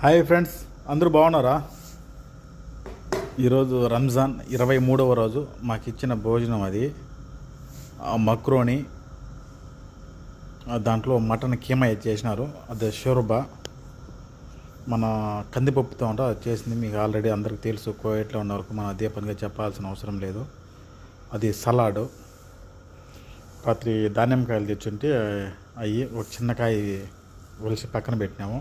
Hi friends, అందరూ బాగున్నారా? ఈరోజు రంజాన్ 23వ రోజు. మాకు ఇచ్చిన భోజనం అది మక్రోని, దాంట్లో మటన్ కీమా చేసినారు. అదే షోర్బా, మన కందిపప్పుతో అంట చేసింది. మీకు ఆల్రెడీ అందరికీ తెలుసు, కోవిడ్లో ఉన్న వరకు మనం అదే పనిగా చెప్పాల్సిన అవసరం లేదు. అది సలాడు, రాత్రి ధాన్యంకాయలు తెచ్చుంటే అవి ఒక చిన్నకాయ ఒలిసి పక్కన పెట్టినాము.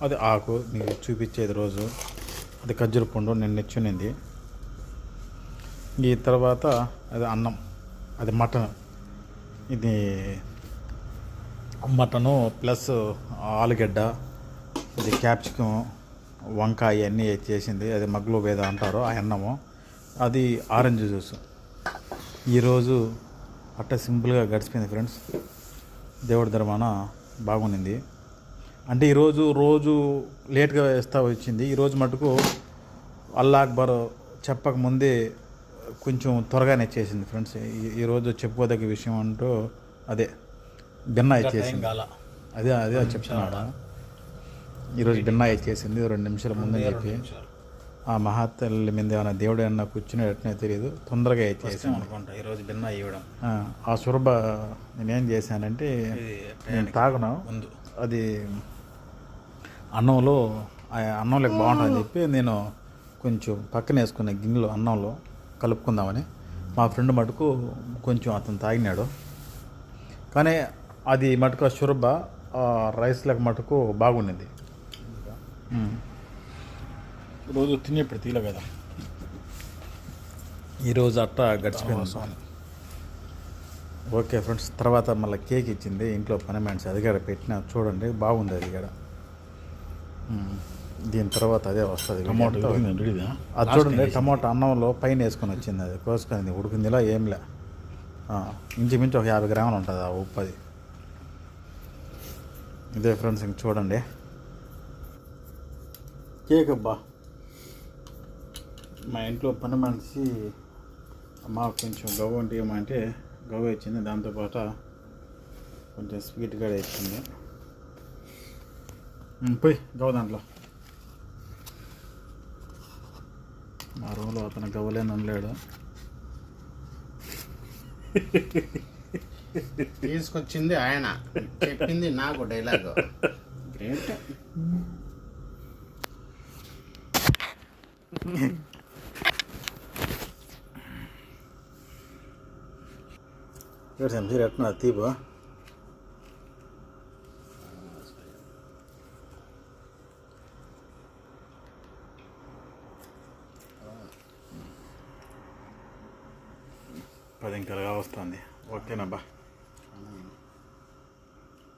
అది ఆకు మీకు చూపించేది రోజు. అది ఖర్జూర పండు నేను నెచ్చునింది. ఈ తర్వాత అది అన్నం, అది మటన్. ఇది మటను ప్లస్ ఆలుగడ్డ, ఇది క్యాప్సికమ్, వంకాయ అన్నీ చేసింది. అది మగ్గులో వేద అంటారు ఆ అన్నము. అది ఆరెంజ్ జ్యూస్. ఈరోజు అట్ట సింపుల్గా గడిచిపోయింది ఫ్రెండ్స్. దేవుడి ధర్మాన బాగుండింది. అంటే రోజు లేట్గా వేస్తూ వచ్చింది. ఈరోజు మటుకు అల్లా అక్బర్ చెప్పకముందే కొంచెం త్వరగానే చేసింది ఫ్రెండ్స్. ఈరోజు చెప్పుకోదగ్గ విషయం అంటూ అదే బిన్నా ఇచ్చేసింది. అదే చెప్తున్నాడు. ఈరోజు బిన్నా ఇచ్చేసింది 2 నిమిషాల ముందే చెప్పి. ఆ మహాతల్లి మీద ఏమైనా దేవుడు ఏమన్నా కూర్చునేటనే తెలియదు, తొందరగా ఇచ్చేసాను అనుకుంటా ఈరోజు బిన్నా ఇవ్వడం. ఆ సురభ నేనేం చేశానంటే, నేను తాగునా ముందు అది అన్నంలోకి బాగుంటుందని చెప్పి నేను కొంచెం పక్కన వేసుకున్న గిన్నెలో అన్నంలో కలుపుకుందామని. మా ఫ్రెండ్ మటుకు కొంచెం అతను తాగినాడు. కానీ అది మటుకు షుర్బ రైస్లకు మటుకు బాగుండింది. రోజు తినేప్పుడు తీలే కదా, ఈరోజు అట్ట గడిచిపోయింది. ఓకే ఫ్రెండ్స్, తర్వాత మళ్ళీ కేక్ ఇచ్చింది ఇంట్లో పని మనిషి, అది కూడా పెట్టిన చూడండి, బాగుంది అది కూడా. దీని తర్వాత అదే వస్తుంది టమాటో. అది చూడండి, టమాటో అన్నంలో పైన వేసుకొని వచ్చింది. అది కోసుకొని ఉడికిందిలా ఏంలే, ఇంచుమించు ఒక 50 గ్రాములు ఉంటుంది ఆ ఉప్పు. అది ఇదే ఫ్రెండ్స్, ఇంక చూడండి కేక్. అబ్బా, మా ఇంట్లో పని మనిషి మాకు కొంచెం గవ్వ అంటే ఏమంటే గవ్వ ఇచ్చింది. దాంతోపాటు కొంచెం స్వీట్ కూడా ఇచ్చింది. పోయి గవ్వ దాంట్లో. మా రూమ్లో అతను గవ్వలేని అనలేడు. తీసుకొచ్చింది ఆయన, చెప్పింది నాకు డైలాగ్. గ్రేట్. సంసీర్ ఎట్నా తీపా? పది ఇంకా వస్తుంది. ఓకేనా బా?